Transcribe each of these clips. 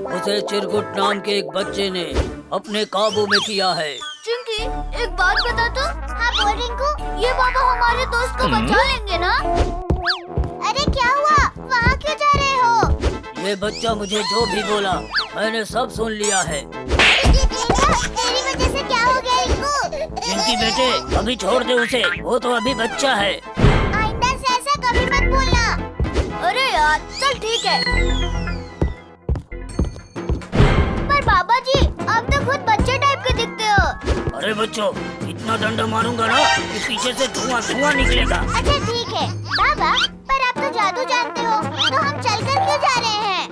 उसे चिरकुट नाम के एक बच्चे ने अपने काबू में किया है। चिंकी, एक बात बता तो। हाँ बोल रिंकू, ये बाबा हमारे दोस्त को बचा लेंगे ना? अरे क्या हुआ, वहाँ क्यों जा रहे हो? ये बच्चा मुझे जो भी बोला मैंने सब सुन लिया है। तेरी वजह से क्या हो गया रिंकू? चिंकी बेटे, अभी छोड़ दे उसे, वो तो अभी बच्चा है। आइंदा से ऐसा कभी मत बोलना। अरे यार चल ठीक है। पर बाबा जी, आप तो खुद बच्चे टाइप के दिखते हो। अरे बच्चों, इतना डंडा मारूंगा ना कि पीछे से धुआं धुआं निकलेगा। अच्छा ठीक है बाबा, पर आप तो जादू जानते हो, तो हम चलकर क्यों जा रहे हैं?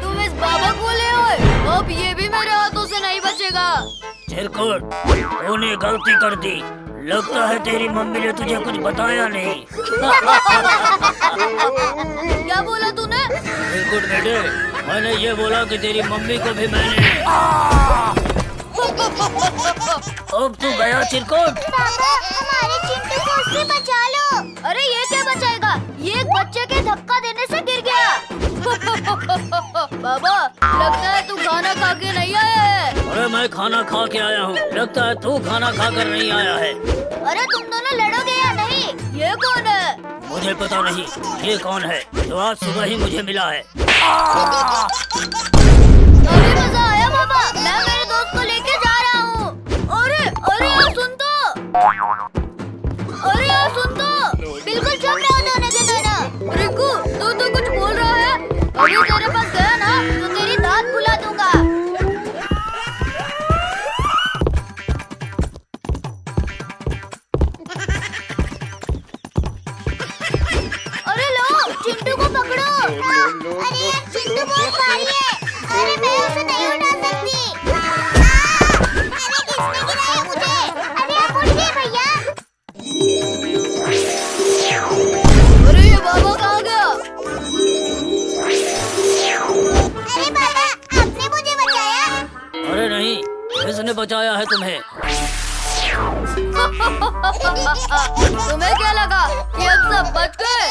तुम इस बाबा को ले आए, अब ये भी मेरे हाथों से नहीं बचेगा। चिरकुट, तूने गलती कर दी। लगता है तेरी मम्मी ने तुझे कुछ बताया नहीं। क्या बोला तूने? चिरकुट बेटे, मैंने ये बोला कि तेरी मम्मी को भी मैंने। अब तू गया चिरकुट। बाबा, हमारे चिंटू को उससे बचा लो। अरे ये क्या बचाएगा, ये एक बच्चे के धक्का देने से गिर गया। बाबा, लगता है तू खाना खा के नहीं आया है। अरे मैं खाना खा के आया हूँ, लगता है तू खाना खा कर नहीं आया है। अरे तुम दोनों लड़ोगे या नहीं? ये कौन है? मुझे पता नहीं ये कौन है, जो आज सुबह ही मुझे मिला है। अभी मजा आया बाबा, मैं मेरे दोस्त को लेके जा रहा हूँ। अरे अरे यार सुन तो, अरे यार सुन तो, बिल्कुल चुप रहो दोनों के दोनों। रिंकू, तू तो कुछ बोल रहा है? अभी तेरे पास गया ना तो तेरी दांत फुला दूंगा। अरे लो, चिंटू को पकड़ो। अरे यार चिंटू बहुत भारी है। अरे मैं उसे नहीं उठा सकती। अरे किसने गिराया मुझे? अरे आप उठिए भैया। अरे ये बाबा कहाँ गया? अरे बाबा, आपने मुझे बचाया? अरे नहीं, किसने बचाया है तुम्हें? तुम्हें क्या लगा कि अब सब बच गए?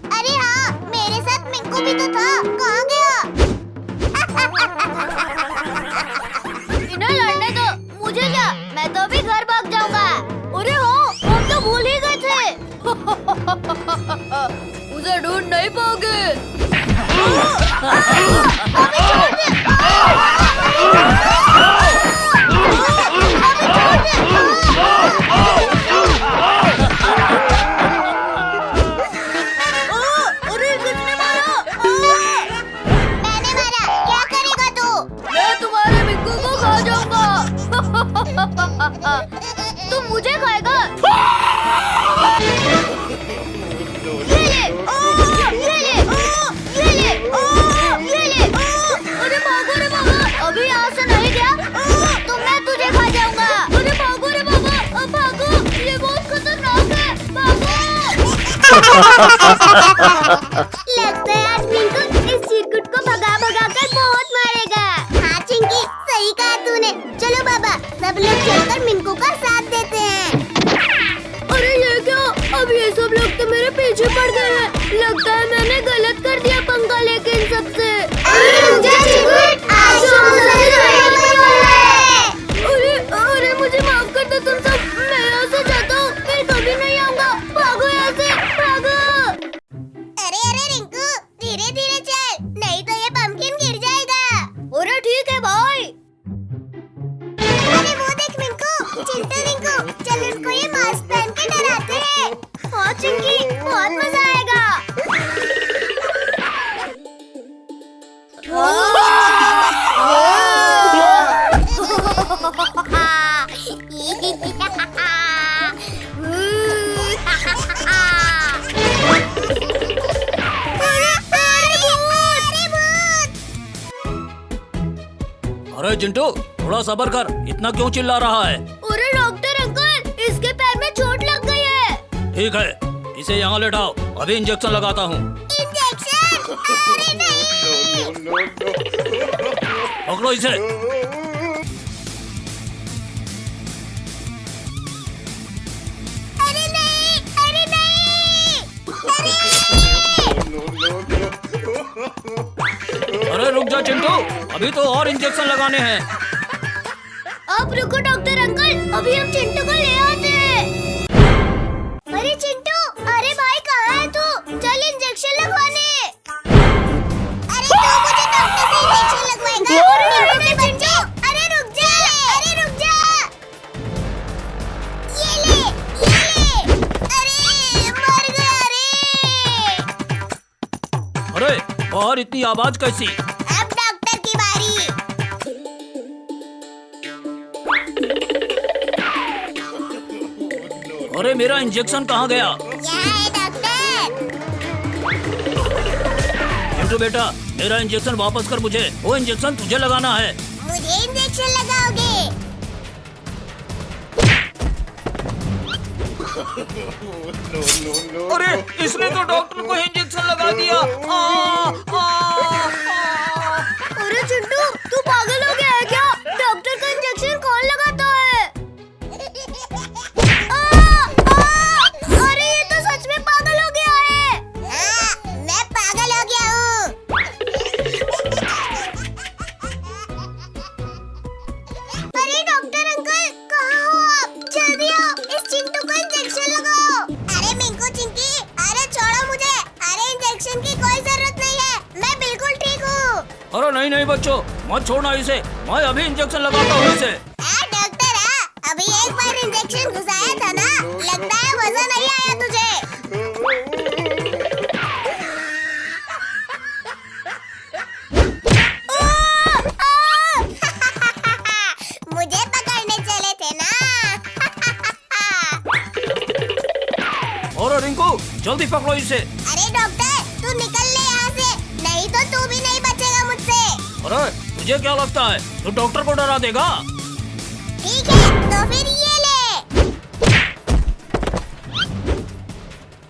अरे हाँ, मेरे साथ मिंकू भी तो था, कहाँ गया? इन्हें लड़ने दो, मुझे क्या, मैं तो अभी घर भाग जाऊंगा। अरे हाँ, हम तो भूल ही गए थे। उसे ढूंढ नहीं पाओगे। अरे किसने मारा? मैंने मारा, क्या करेगा तू? मैं तुम्हारे मिंकू को खा जाऊंगा। तुम मुझे खाएगा? ये ले, ये ले, ये ले, ये ले। अरे भागो रे भागो, अभी यहाँ से नहीं गया तो मैं तुझे खा जाऊंगा। अरे भागो रे भागो, अब भागो, ये बहुत खतरनाक है, भागो। लगता है आज मिंकू इस चिरकुट को भगा भगा कर बहुत मारेगा। हाँ चिंकी, सही कहा तूने। चलो बाबा, सब लोग चलकर मिंकू का साथ देते हैं। अरे ये क्या, अब ये सब लोग तो मेरे पीछे पड़ गए हैं। लगता है मैंने गलत कर दिया पंगा लेके इन सबसे। अरे मुझे माफ कर दो तुम सब, मैं यहाँ से जाता हूँ, फिर कभी नहीं आऊंगा। भागो यहाँ से, भागो। अरे अरे रिंकू, धीरे धीरे चल, नहीं तो ये पंपकिन गिर जाएगा। अरे ठीक है भाई। अरे वो देख मिंकू, चिंटू रिंकू, चल उनको ये मास्क पहन के डराते हैं। हाँ चिंकी, बहुत मजा आएगा। अरे चिंटू, थोड़ा सब्र कर, इतना क्यों चिल्ला रहा है? अरे डॉक्टर अंकल, इसके पैर में चोट लग गई है। ठीक है, इसे यहाँ लेटाओ, अभी इंजेक्शन लगाता हूँ। इंजेक्शन? अरे नहीं। पकड़ो इसे। अरे अभी तो और इंजेक्शन लगाने हैं। आप रुको डॉक्टर अंकल, अभी हम चिंटू को ले आते हैं। अरे चिंटू, अरे भाई कहाँ है तू? चल इंजेक्शन लगवाने। अरे तू मुझे डॉक्टर से इंजेक्शन लगवाएगा? अरे चिंटू, अरे रुक जा, अरे रुक जा। ये ले, अरे मर गया रे। अरे बाहर इतनी आवाज कैसी? अब डॉक्टर की बारी। अरे मेरा इंजेक्शन कहाँ गया? यहाँ है डॉक्टर। चिंटू बेटा, मेरा इंजेक्शन वापस कर मुझे। वो इंजेक्शन तुझे लगाना है। मुझे इंजेक्शन लगाओगे? अरे इसने तो डॉक्टर को इंजेक्शन लगा दिया। अरे चिंटू, तू पागल हो गया है क्या? डॉक्टर का इंजेक्शन कौन लगाता है? अरे ये तो सच में पागल हो गया है। हाँ, मैं पागल हो गया हूँ। अरे डॉक्टर अंकल, कहाँ हो आप? जल्दी आओ, इस चिंटू को इंजेक्शन लगाओ। अरे मिंकू चिंकी, अरे छोड़ो मुझे। अरे इंजेक्शन की कोई जरूरत नहीं है, मैं बिल्कुल ठीक हूँ। अरे नहीं नहीं बच्चों, मत छोड़ना इसे। मैं अभी इंजेक्शन लगाता हूँ इसे। डॉक्टर, अभी एक बार इंजेक्शन घुसाया था ना, लगता है मजा नहीं आया तुझे। मुझे पकड़ने चले थे ना। और रिंकू, जल्दी पकड़ो इसे। अरे डॉक्टर, तू निकल ले यहाँ से, नहीं तो तू भी नहीं बचेगा मुझसे। अरे तुझे क्या लगता है तू डॉक्टर को डरा देगा? ठीक है, तो फिर ये ले।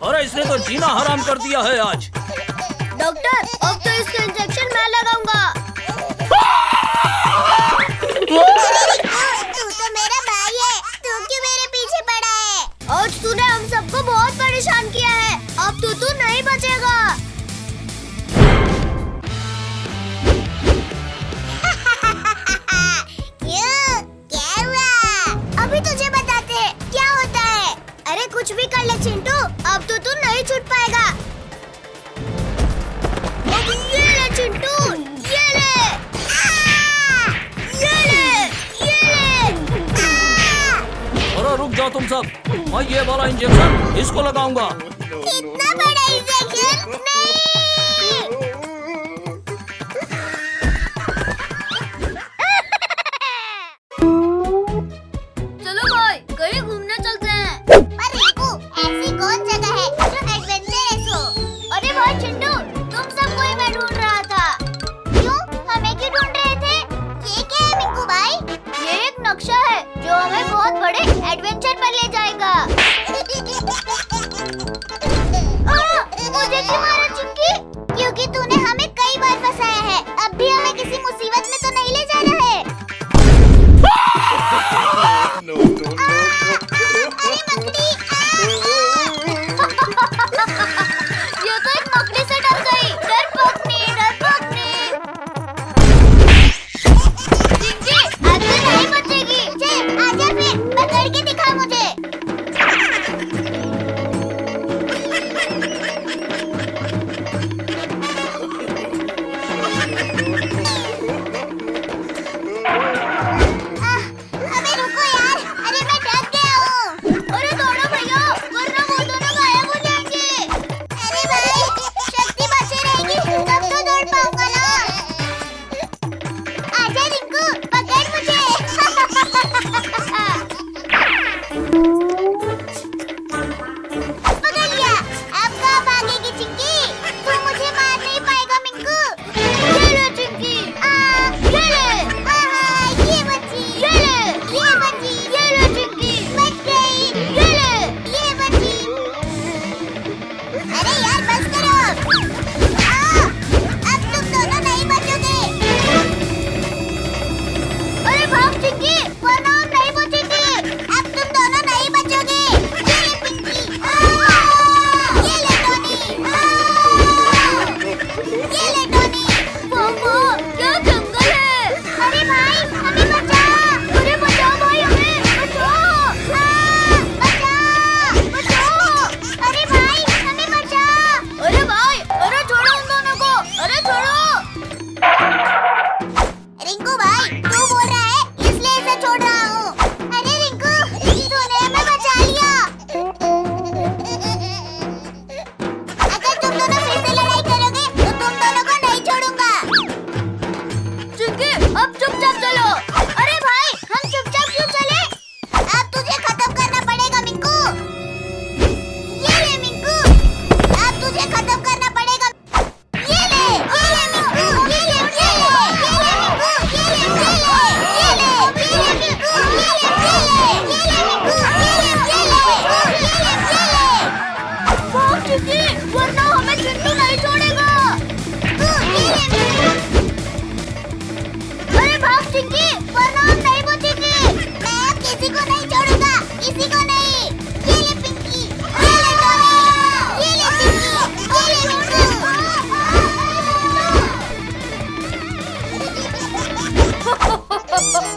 अरे इसने तो जीना हराम कर दिया है आज। डॉक्टर, अब तो इसका इंजेक्शन मैं लगाऊंगा। तू तो मेरा भाई है, तू क्यों मेरे पीछे पड़ा है? आज तूने हम सबको बहुत परेशान किया है, अब तू नहीं बचेगा। क्यों? क्या हुआ? अभी तुझे बताते हैं क्या होता है। अरे कुछ भी कर ले चिंटू, अब तो तू नहीं छूट पाएगा। ये ले चिंटू, ये ले। ये ले। अरे रुक जाओ तुम सब, मैं ये वाला इंजेक्शन इसको लगाऊंगा। इतना बड़ा इंजेक्शन नहीं। चलो भाई, कहीं घूमने चलते हैं। पर रिंकू, ऐसी कौन जगह है जो एडवेंचरस हो? अरे भाई चिंटू, तुम सब कोई मैं ढूंढ रहा था। क्यों? हमें क्यों ढूंढ रहे थे? ये क्या है मिंकू भाई? ये एक नक्शा है जो हमें बहुत बड़े एडवेंचर पर ले जाएगा। मुझे क्यों मारा चिंकी? क्योंकि तूने हमें कई बार फंसाया है, अब भी हमें किसी मुसीबत में तो नहीं ले जाना है। अरे मकड़ी! ये तो एक मकड़ी से डर गई। डरपोकनी। चिंकी, अब तो नहीं बचेगी। चल आजा फिर, पकड़ के दिखा मुझे।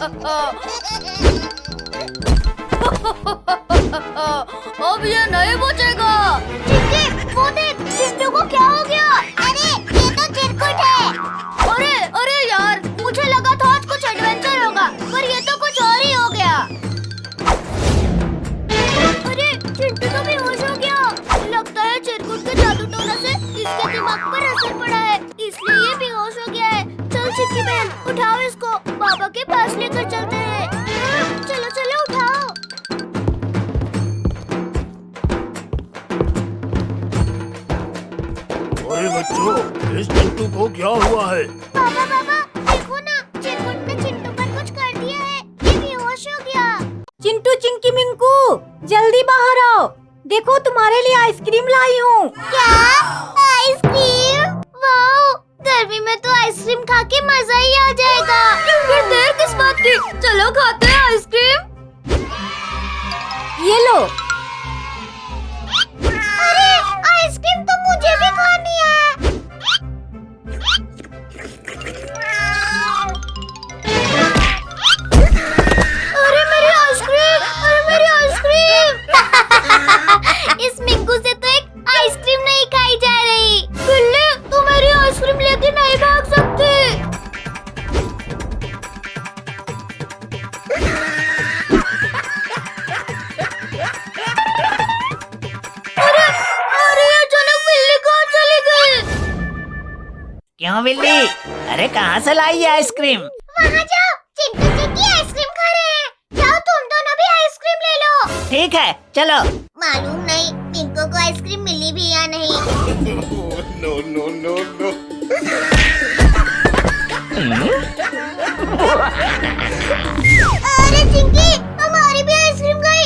अब ये नहीं बचेगा। चिंटू, वो देख, चिंटू को क्या हो गया? अरे ये तो चिरकुट है। अरे यार, मुझे लगा था आज कुछ एडवेंचर होगा, पर ये तो कुछ और ही हो गया। अरे चिंटू तो बेहोश हो गया। लगता है चिरकुट के जादू टोना से इसके दिमाग पर असर पड़ा है, इसलिए ये बेहोश हो गया है। चल चिक्की बहन, उठाओ इसको, बाबा के पास लेकर चलते हैं। चलो चलो उठाओ। अरे बच्चों, इस चिंटू को क्या हुआ है? बाबा बाबा, देखो ना, चिरकुट ने चिंटू पर कुछ कर दिया है, ये बेहोश हो गया। चिंटू चिंकी मिंकू, जल्दी बाहर आओ। देखो तुम्हारे लिए आइसक्रीम लाई हूँ। क्या? आइसक्रीम? वाओ, गर्मी में तो आइसक्रीम खा के मजा ही आ जाएगा। फिर देर किस बात की, चलो खाते हैं आइसक्रीम। ये लो। अरे आइसक्रीम तो मुझे भी खानी है। अरे मेरी आइसक्रीम, अरे मेरी आइसक्रीम। इस मिंकू से तो एक आइसक्रीम नहीं खाई जा रही। बिल्ली, तू मेरी आइसक्रीम लेके नहीं भाग सकती। अरे ये अचानक बिल्ली कहाँ चली गई? क्यों बिल्ली? अरे कहाँ से लाई ये आइसक्रीम? वहाँ जाओ, चिंटू चिक्की आइसक्रीम खा रहे हैं। जाओ तुम दोनों भी आइसक्रीम ले लो। ठीक है, चलो। मालूम नहीं मिंकू को आइसक्रीम मिली भी या नहीं। अरे चिंकी, हमारी भी आइसक्रीम गई।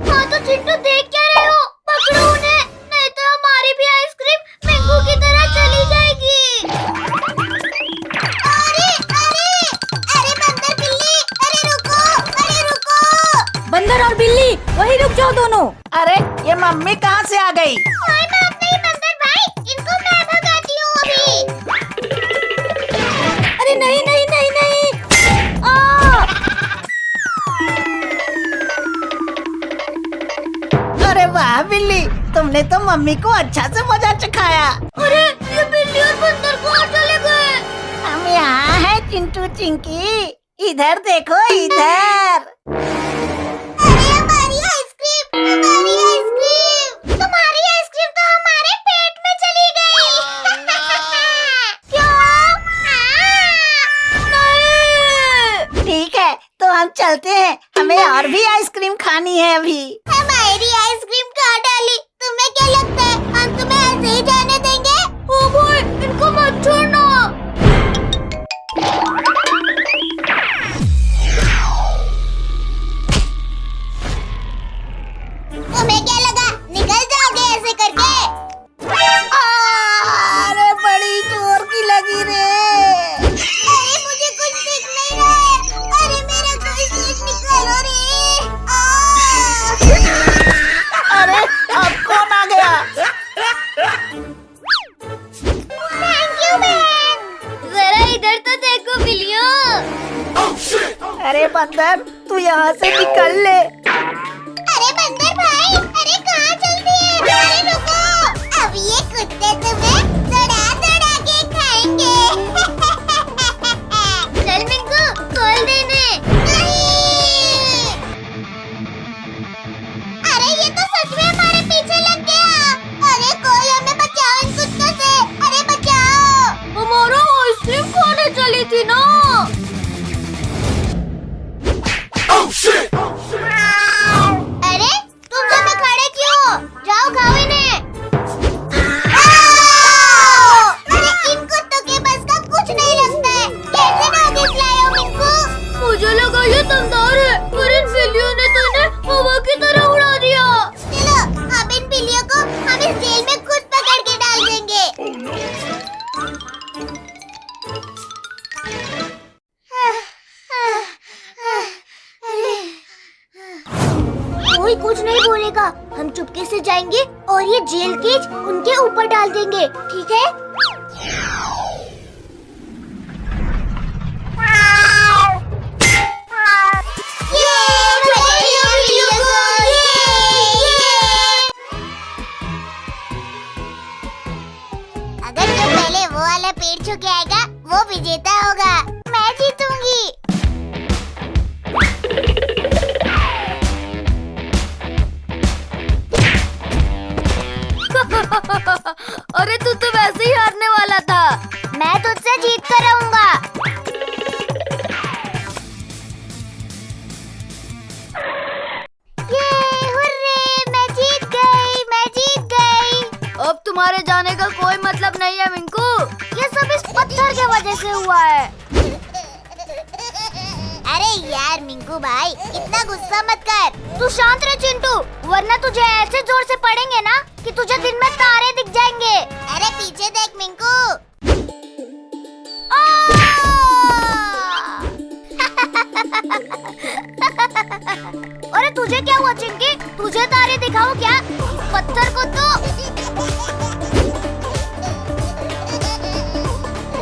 हाँ तो चिंटू देख क्या रहे हो? पकड़ो उन्हें, नहीं तो हमारी भी आइसक्रीम मिंकू की तरह चली जाएगी। अरे बंदर बिल्ली, अरे रुको। बंदर और बिल्ली, वही रुक जाओ दोनों। अरे ये मम्मी कहाँ से आ गई? कोई बात नहीं बंदर भाई, इनको मैं भगाती हूँ अभी। अरे नहीं नहीं नहीं नहीं। अरे वाह बिल्ली, तुमने तो मम्मी को अच्छा से मजा चखाया। अरे ये बिल्ली और बंदर कहाँ चले गए? हम यहाँ है चिंटू चिंकी, इधर देखो इधर। अरे हमारी आइसक्रीम, हमारी आइसक्रीम। तुम्हारी आइसक्रीम तो हमारे पेट में चली गई। क्या? नहीं। ठीक है, तो हम चलते हैं, हमें और भी आइसक्रीम खानी है अभी। हमारी आइसक्रीम खा डाली। तुम्हें क्या लगता है हम तुम्हें ऐसे ही जाने देंगे? ओ भाई, इनको मत छोड़ना। तुम्हें क्या लगा निकल जाओगे ऐसे करके? अरे बड़ी जोर की लगी रे। अरे मुझे कुछ दिख नहीं रहा है। अरे मेरा कोई चीज निकालो रे। अरे अब कौन आ गया? Thank you man. जरा इधर तो देखो बिल्लियों। अरे बंदर, तू यहाँ से निकल ले। अरे बंदर भाई, अरे कहाँ चलती है? अरे रुको, अब ये कुत्ते तुम्हें दौड़ा दौड़ा के खाएंगे। चल मिंकू, खोल दे इन्हें। नहीं। अरे ये तो सच में हमारे पीछे लग गया। अरे कोई हमें बचाओ इन कुत्तों से। अरे बचाओ। हमारा आइसक्रीम खाने चली थी ना। अरे तुम दोनों खड़े क्यों हो? जाओ खाओ इन्हें। अरे इन कुत्तों के बस का कुछ नहीं लगता है। कैसे नोटिस लाए हो मिंकू? मुझे लगा ये दमदार है, पर इन बिल्लियों ने तो इन्हें हवा की तरह उड़ा दिया। चलो अब इन बिल्लियों को हम इस जेल में खुद पकड़ के डाल देंगे। कोई कुछ नहीं बोलेगा। हम चुपके से जाएंगे और ये जेल केज उनके ऊपर डाल देंगे, ठीक है? जाने का कोई मतलब नहीं है मिंकू। ये सब इस पत्थर के वजह से हुआ है। अरे यार मिंकू भाई, इतना गुस्सा मत कर। तू शांत रह चिंटू, वरना तुझे ऐसे जोर से पड़ेंगे ना कि तुझे दिन में तारे दिख जाएंगे। अरे पीछे देख मिंकू। अरे तुझे क्या हुआ चिंकी? तुझे तारे दिखाऊं क्या? पत्थर को तो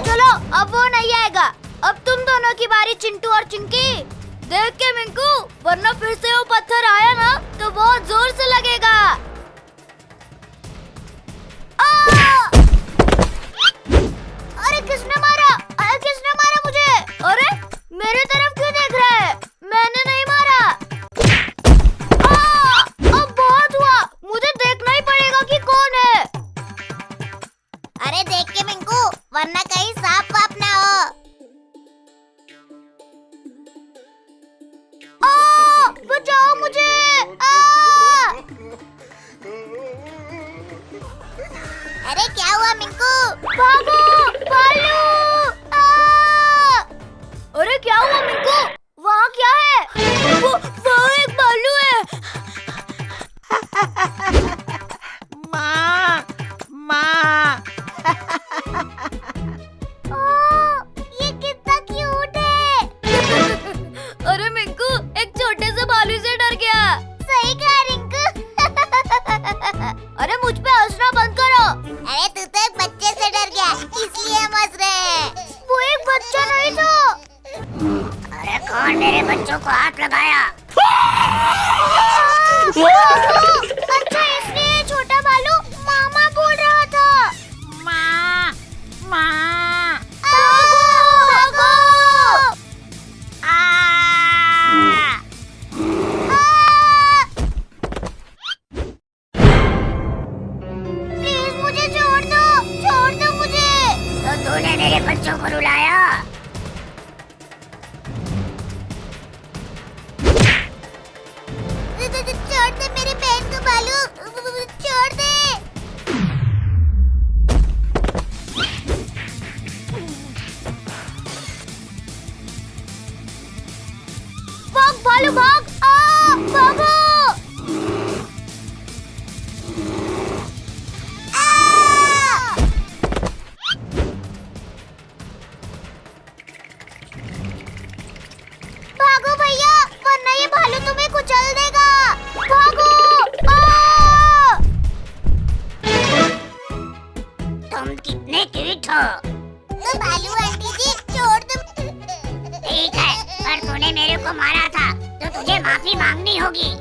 चलो, अब वो नहीं आएगा। अब तुम दोनों की बारी चिंटू और चिंकी। देख के मिंकू, वरना फिर से वो पत्थर आया ना तो बहुत जोर से लगेगा। अरे किसने मारा? अरे किसने मारा मुझे? अरे मेरे तरफ क्यों देख रहा है? मैंने नहीं मारा। अब बहुत हुआ, मुझे देखना ही पड़ेगा कि कौन है। अरे देख के मिंकू, वरना कहीं सांप वाप ना हो। बचाओ मुझे। अरे क्या हुआ मिंकू? भागो, भालू। अरे क्या हुआ मिंकू? वहाँ क्या है? वो एक भालू है। माँ, माँ। ये कितना क्यूट है। अरे मिंकू, एक छोटे से भालू से डर गया। सही कहा रिंकू। अरे मुझ पे हंसना बंद करो। अरे तू तो एक बच्चे से डर गया, इसलिए हम हंस रहे हैं। वो एक बच्चा नहीं था। अरे कौन मेरे बच्चों को हाथ लगाया? अच्छा, इसलिए छोटा भालू मामा बोल रहा था। माँ, माँ। भागो। प्लीज मुझे छोड़ दो मुझे। तो तूने मेरे बच्चों को रुलाया? छोड़ दे मेरी बहन को भालू, छोड़ दे। भाग भालू भाग। भागो। भागो भैया, वरना ये भालू तुम्हें कुचल देगा। भागो। तुम कितने क्यूट हो। तो भालू आंटी जी, छोड़ दो। ठीक है, पर तूने मेरे को मारा था तो तुझे माफी मांगनी होगी।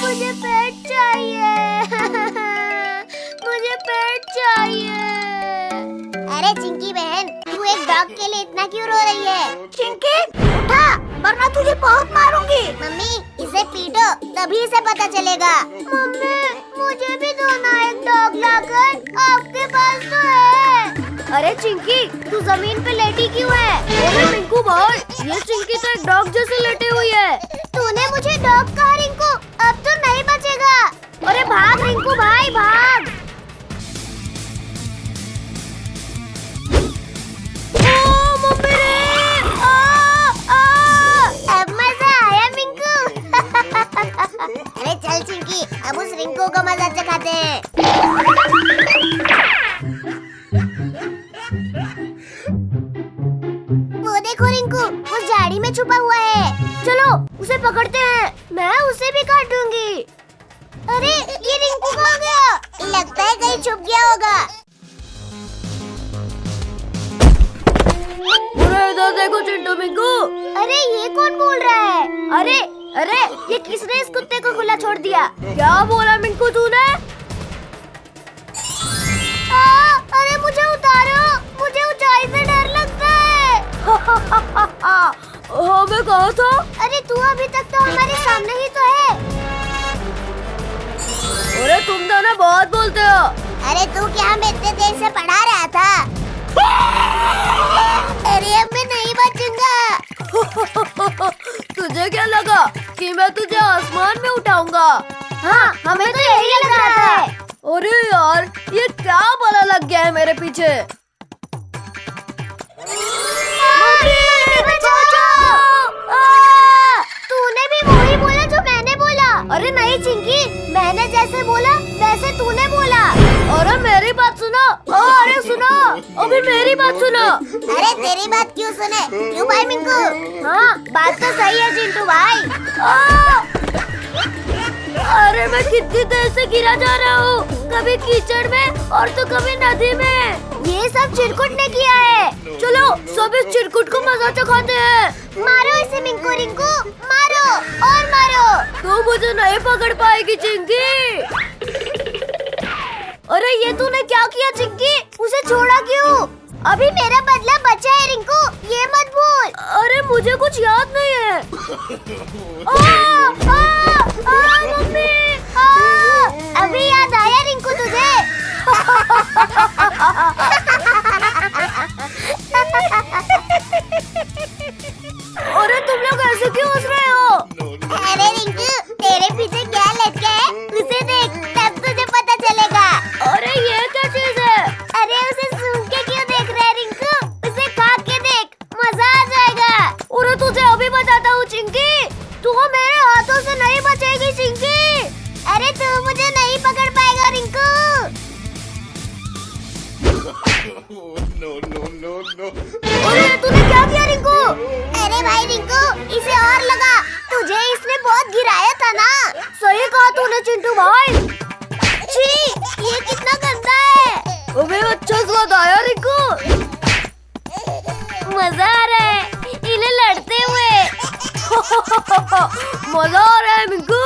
मुझे पेट चाहिए। मुझे पेट चाहिए। अरे चिंकी बहन, तू एक डॉग के लिए इतना क्यों रो रही है? चिंकी उठा, वरना तुझे बहुत मारूंगी। मम्मी, इसे पीटो, तभी इसे पता चलेगा। मम्मी, मुझे भी दो ना एक डॉग लाकर, आपके पास तो है। अरे चिंकी, तू जमीन पे लेटी क्यों है? अरे मिंकू भाई, ये चिंकी तो एक डॉग जैसे लेटी हुई है। तूने मुझे डॉग कहा रिंकू, अब तो नहीं बचेगा। अरे भाग रिंकू भाई, भाग। मम्मी रे। अब मजा आया मिंकू। अरे चल चिंकी, अब उस रिंकू को मजा चखाते हैं। वो देखो रिंकू, वो झाड़ी में छुपा हुआ है। चलो उसे पकड़ते हैं, मैं उसे भी काटूंगी। अरे ये रिंकू कहाँ गया? लगता है कहीं छुप गया होगा। अरे इधर देखो चिंटू मिंकू। अरे ये कौन बोल रहा है? अरे अरे ये किसने इस कुत्ते को खुला छोड़ दिया? क्या बोला मिंकू तूने? अरे मुझे उतारो, मुझे ऊंचाई से डर लगता है। हमें कहा था। अरे तू अभी तक तो हमारे सामने ही तो है। अरे तुम दोनों बहुत बोलते हो। अरे तू क्या हमें इतने देर से पढ़ा रहा था? अरे अब मैं नहीं बचूंगा। तुझे क्या लगा कि मैं तुझे आसमान में उठाऊंगा? हाँ, हमें तो यही लग रहा था। अरे यार, ये क्या बला लग गया है मेरे पीछे। तूने भी वही बोला जो मैंने बोला। अरे नहीं चिंकी, मैंने जैसे बोला वैसे तूने बोला। अरे मेरी बात सुनो। अरे सुनो, अभी मेरी बात सुनो। अरे तेरी बात क्यों सुने? क्यों भाई मिंकू? हाँ, बात तो सही है चिंटू भाई। अरे मैं कितनी देर से गिरा जा रहा हूँ, कभी कीचड़ में और तो कभी नदी में। ये सब चिरकुट ने किया है। चलो सब इस चिरकुट को मजा चखाते हैं। मारो इसे मिंकू रिंकू, मारो और मारो। तू मुझे नहीं पकड़ पाएगी चिंकी। अरे ये तूने क्या किया चिंकी? उसे छोड़ा क्यों? अभी मेरा बदला बचा है रिंकू, ये मत भूल। अरे मुझे कुछ याद नहीं है। मम्मी, अभी याद आया रिंकू तुझे? अरे तुम लोग ऐसे क्यों हंस रहे हो? अरे रिंकू, तेरे पीछे क्या लटका है उसे देख, तब तुझे पता चलेगा। अरे ये क्या चीज है? अरे उसे सूंघ के क्यों देख रहा है रिंकू? उसे खा के देख, मजा आ जाएगा। अरे तुझे अभी बताता हूँ चिंकी, तू मेरे हाथों से नहीं बचेगी चिंकी। अरे तू मुझे नहीं पकड़ पाएगा रिंकू। अरे तूने क्या किया रिंकू? अरे भाई रिंकू, इसे और लगा, तुझे इसने बहुत गिराया था ना। सही कहा तूने चिंटू भाई। छी, ये कितना गंदा है। अबे अच्छा स्वाद आया रिंकू। मजा आ रहा है इन्हें लड़ते हुए। मजा आ रहा है मिंकू।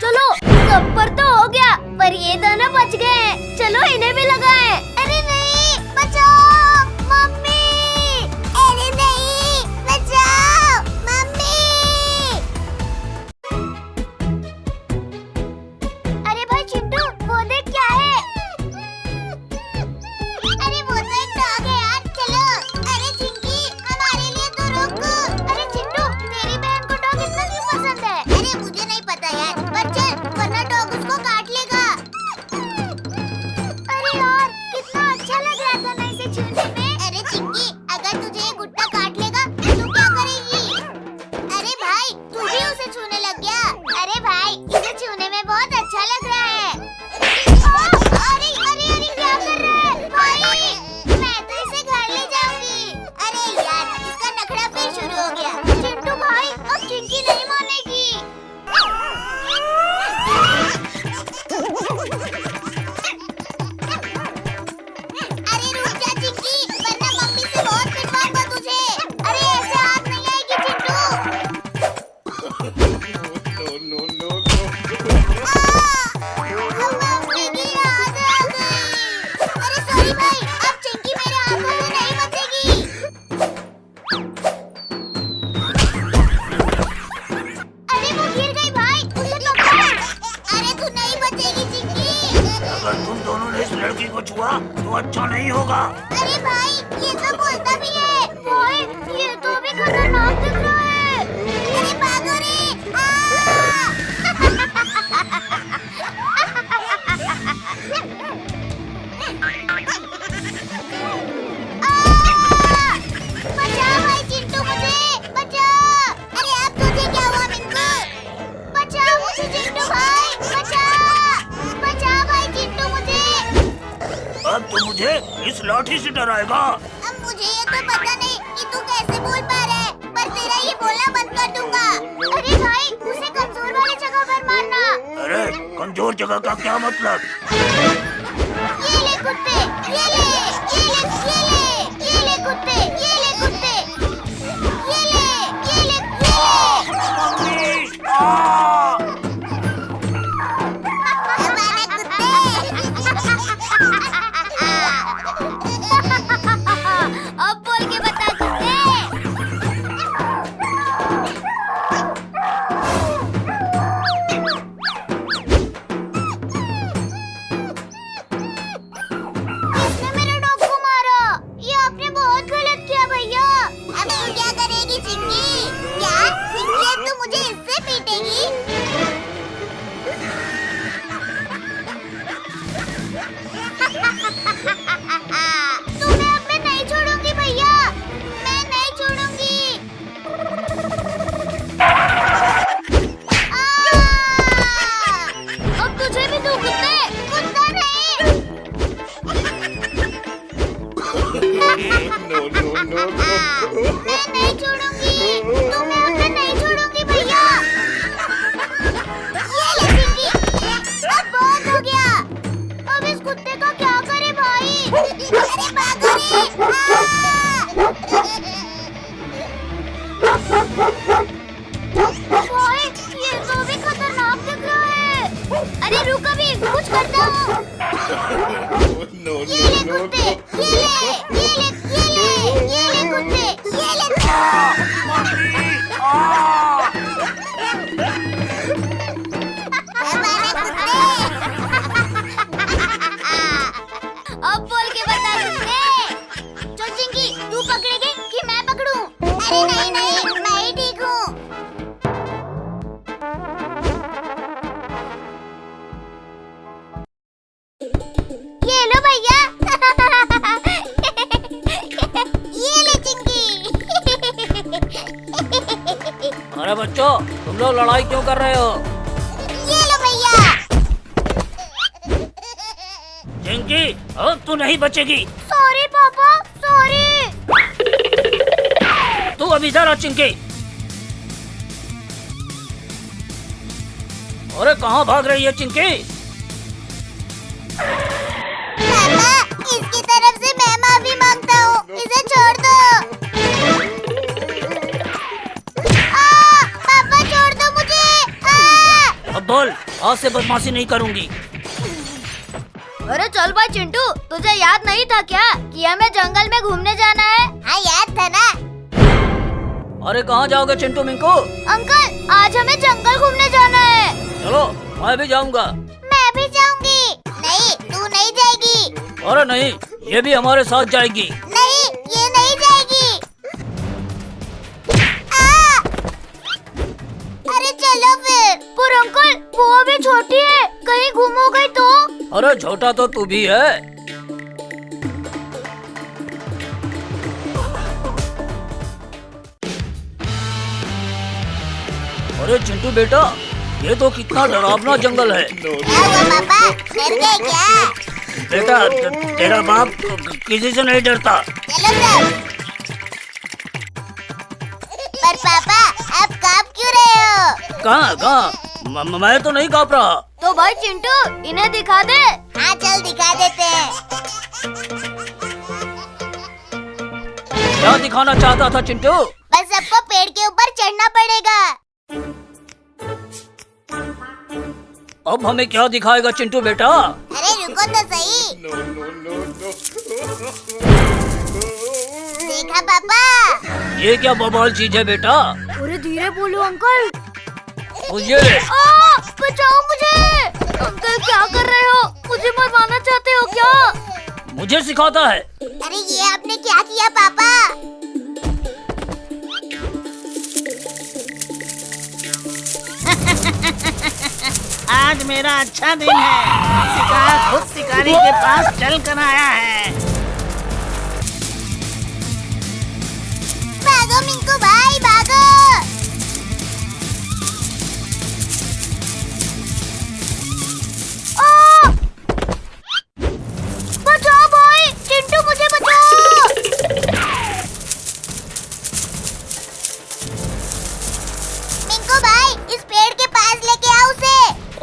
चलो सब पर तो हो गया, पर ये दोनों बच गए। चलो इन्हें भी लगाएं। अरे नहीं, बचाओ मम्मी। अरे नहीं, बचाओ मम्मी। अरे भाई चिंटू, वो देख क्या है? अरे वो तो एक डॉग है यार, चलो। अरे चिंकी, हमारे लिए तो रुक। अरे चिंटू, तेरी बहन को डॉग इतना क्यों पसंद है? अरे मुझे नहीं पता यार, पर चल, वरना डॉग उसको काट लेगा। अरे यार, कितना अच्छा लग रहा था ना इसे छूने में। अरे चिंकी, अगर तुझे ये गुड्डा काट लेगा तो तू क्या करेगी? अरे भाई, तू भी उसे छूने लग गया। अरे भाई, इसे छूने में बहुत अच्छा लग रहा है। अरे अरे अरे, क्या कर रहा है भाई? मैं तो इसे घर ले जाऊंगी। अरे यार, इसका नखरा फिर शुरू हो गया। चिंटू भाई, अब चिंकी नहीं मानेगी। अरे रुक जा चिंकी, वरना मम्मी से बहुत पिटवाऊंगा तुझे। अरे ऐसे हाथ नहीं आएगी चिंटू। मम्मी की याद आ गई। अरे सॉरी भाई, अब चिंकी मेरे हाथों से नहीं बचेगी। अरे वो गिर गई भाई, उसे पकड़। अरे तू नहीं बचेगी चिंकी। अगर तुम दोनों ने इस लड़की को छुआ तो अच्छा नहीं होगा। अरे भाई, ये तो बोलता भी है। भाई, ये तो भी खतरनाक दिख रहा है। अरे भागो रे। बचाओ भाई चिंटू, मुझे बचाओ। अरे अब तुझे क्या हुआ मिंकू? बचाओ मुझे चिंटू भाई, बचाओ। बचाओ भाई चिंटू मुझे। अब तो मुझे इस लाठी से डराएगा। अब मुझे ये तो पता नहीं कि तू कैसे बोल पा रहा है, पर तेरा ये बोलना बंद कर दूंगा। अरे भाई, उसे कमजोर वाली जगह पर मारना। अरे कमजोर जगह का क्या मतलब? ये ले कुत्ते, ये ले, ये ले, ये ले, ये ले कुत्ते, ये ले कुत्ते, ये ले, ये ले, ये ले। हमारे कुत्ते। अब बोल के बता कुत्ते। मैं नहीं छोड़ूंगी, तुम्हें अंदर नहीं छोड़ूंगी भैया। ये ले चिंकी, अब बहुत हो गया। अब इस कुत्ते का क्या करे भाई? अरे भागो रे! भाई, ये तो भी खतरनाक दिख रहा है। अरे रुक अभी, कुछ करता हूँ। ये ले कुत्ते, ये ले कुत्ते, ये ले। अब बोल के बता कुत्ते। चल चिंकी, तू पकड़ेगी कि मैं पकड़ूं? अरे नहीं नहीं, मैं ही ठीक हूँ। ये लो भैया। ये ले चिंकी। अरे बच्चों, तुम लोग लड़ाई क्यों कर रहे हो? ये लो भैया। चिंकी, अब तू नहीं बचेगी। सॉरी पापा, सॉरी। तू अब इधर आ चिंकी। अरे कहाँ भाग रही है चिंकी? पापा, इसकी तरफ से मैं माफी मांगता हूँ। इसे छोड़ दो। पापा छोड़ दो मुझे। अब बोल, आज से बदमाशी नहीं करूँगी। अरे चल भाई चिंटू, तुझे याद नहीं था क्या कि हमें जंगल में घूमने जाना है? हाँ याद था ना। अरे कहाँ जाओगे चिंटू मिंकू? अंकल, आज हमें जंगल घूमने जाना है। चलो, मैं भी जाऊंगा। मैं भी जाऊंगी। नहीं, तू नहीं जाएगी। अरे नहीं, ये भी हमारे साथ जाएगी। नहीं, ये नहीं जाएगी। अरे चलो फिर। पर अंकल, वो अभी छोटी है, कहीं गुम हो गई तो? अरे छोटा तो तू भी है। अरे चिंटू बेटा, ये तो कितना डरावना जंगल है। क्या हुआ पापा, डर गए क्या? बेटा, तेरा बाप किसी से नहीं डरता। चलो सब। पर पापा, आप कांप क्यों रहे हो? कहाँ? मैं तो नहीं काँप रहा। तो भाई चिंटू, इन्हें दिखा दे। हाँ चल दिखा देते हैं। क्या दिखाना चाहता था चिंटू? बस सबको पेड़ के ऊपर चढ़ना पड़ेगा। अब हमें क्या दिखाएगा चिंटू बेटा? अरे रुको तो सही। देखा पापा? ये क्या बवाल चीज है बेटा? अरे धीरे बोलो अंकल। मुझे बचाओ मुझे। अंकल क्या कर रहे हो? मुझे मरवाना चाहते हो क्या? मुझे सिखाता है। अरे ये आपने क्या किया पापा? आज मेरा अच्छा दिन है। शिकार खुद शिकारी के पास चल कर आया है। भागो मिंकू भाई, भागो। बचाओ भाई, चिंटू मुझे बचाओ। मिंकू भाई, इस पेड़ के पास लेके आओ उसे।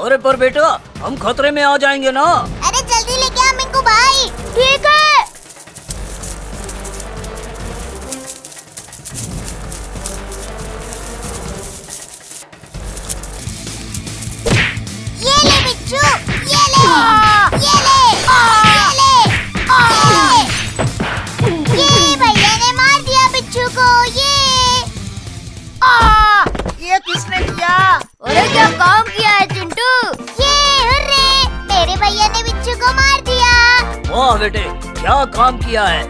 अरे पर बेटा, हम खतरे में आ जाएंगे ना। अरे जल्दी लेके आ मिंकू भाई। ठीक है। ये ले बिच्छू, ये ले, ये ले, ये भैया ने मार दिया बिच्छू को। ये किसने किया? अरे क्या काम किया है चिंटू? ये हुर्रे, मेरे भैया ने बिच्छू को मार दिया। वाह बेटे, क्या काम किया है।